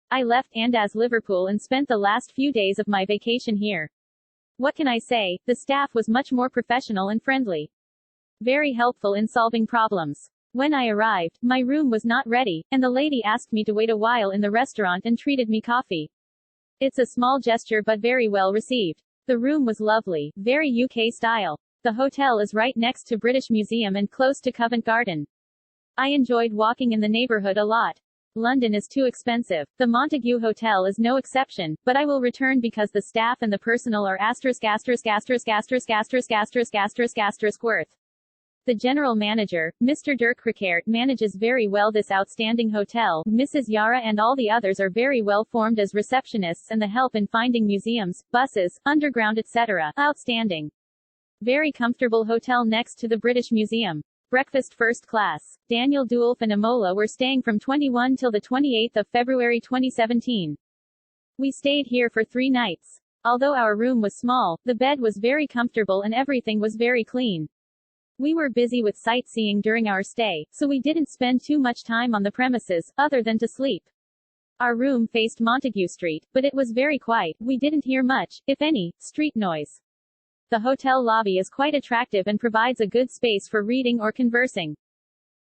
I left Andaz Liverpool and spent the last few days of my vacation here. What can I say? The staff was much more professional and friendly. Very helpful in solving problems. When I arrived, my room was not ready, and the lady asked me to wait a while in the restaurant and treated me coffee. It's a small gesture but very well received. The room was lovely, very UK style. The hotel is right next to British Museum and close to Covent Garden. I enjoyed walking in the neighborhood a lot. London is too expensive. The Montague Hotel is no exception, but I will return because the staff and the personnel are worth. The general manager, Mr. Dirk Rickert, manages very well this outstanding hotel. Mrs. Yara and all the others are very well formed as receptionists, and the help in finding museums, buses, underground etc. outstanding. Very comfortable hotel next to the British Museum. Breakfast first class. Daniel Duolf and Amola were staying from 21 till the 28th of February 2017. We stayed here for 3 nights. Although our room was small, the bed was very comfortable and everything was very clean. We were busy with sightseeing during our stay, so we didn't spend too much time on the premises, other than to sleep. Our room faced Montague Street, but it was very quiet. We didn't hear much, if any, street noise. The hotel lobby is quite attractive and provides a good space for reading or conversing.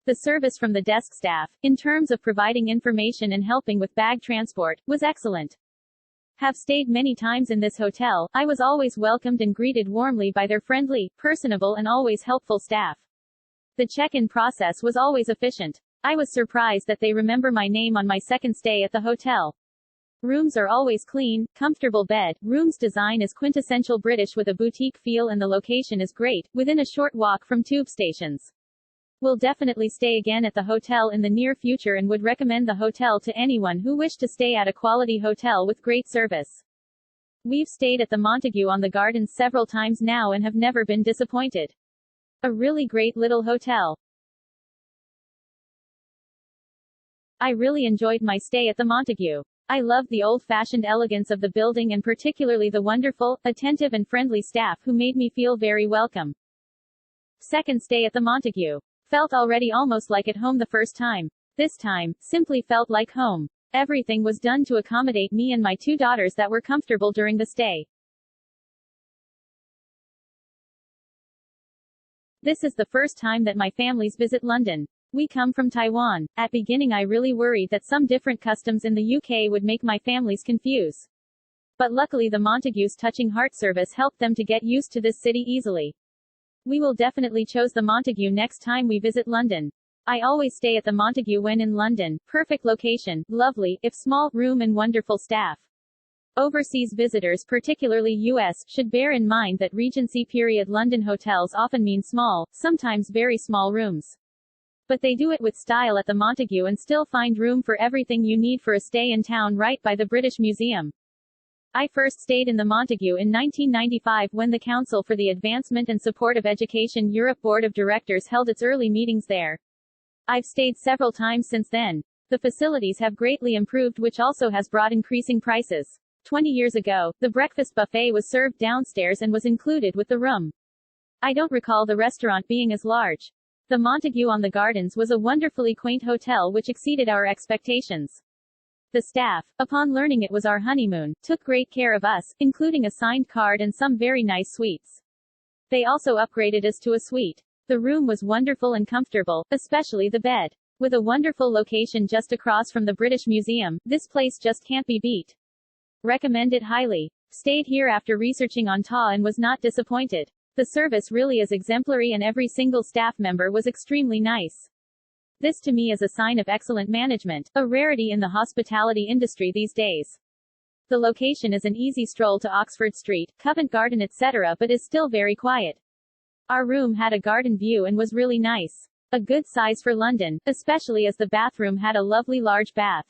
The service from the desk staff, in terms of providing information and helping with bag transport, was excellent. Have stayed many times in this hotel. I was always welcomed and greeted warmly by their friendly, personable and always helpful staff. The check-in process was always efficient. I was surprised that they remember my name on my second stay at the hotel. Rooms are always clean, comfortable bed. Room's design is quintessential British with a boutique feel and the location is great, within a short walk from tube stations. Will definitely stay again at the hotel in the near future and would recommend the hotel to anyone who wish to stay at a quality hotel with great service. We've stayed at the Montague on the Gardens several times now and have never been disappointed. A really great little hotel. I really enjoyed my stay at the Montague. I loved the old-fashioned elegance of the building and particularly the wonderful, attentive and friendly staff who made me feel very welcome. Second stay at the Montague. Felt already almost like at home the first time. This time, simply felt like home. Everything was done to accommodate me and my 2 daughters that were comfortable during the stay. This is the first time that my families visit London. We come from Taiwan. At beginning I really worried that some different customs in the UK would make my families confuse. But luckily the Montague's touching heart service helped them to get used to this city easily. We will definitely choose the Montague next time we visit London. I always stay at the Montague when in London. Perfect location, lovely, if small, room and wonderful staff. Overseas visitors, particularly US, should bear in mind that Regency period London hotels often mean small, sometimes very small rooms. But they do it with style at the Montague and still find room for everything you need for a stay in town right by the British Museum. I first stayed in the Montague in 1995 when the Council for the Advancement and Support of Education Europe Board of Directors held its early meetings there. I've stayed several times since then. The facilities have greatly improved, which also has brought increasing prices. 20 years ago, the breakfast buffet was served downstairs and was included with the room. I don't recall the restaurant being as large. The Montague on the Gardens was a wonderfully quaint hotel which exceeded our expectations. The staff, upon learning it was our honeymoon, took great care of us, including a signed card and some very nice sweets. They also upgraded us to a suite. The room was wonderful and comfortable, especially the bed. With a wonderful location just across from the British Museum, this place just can't be beat. Recommend it highly. Stayed here after researching on TA and was not disappointed. The service really is exemplary and every single staff member was extremely nice. This to me is a sign of excellent management, a rarity in the hospitality industry these days. The location is an easy stroll to Oxford Street, Covent Garden etc. but is still very quiet. Our room had a garden view and was really nice. A good size for London, especially as the bathroom had a lovely large bath.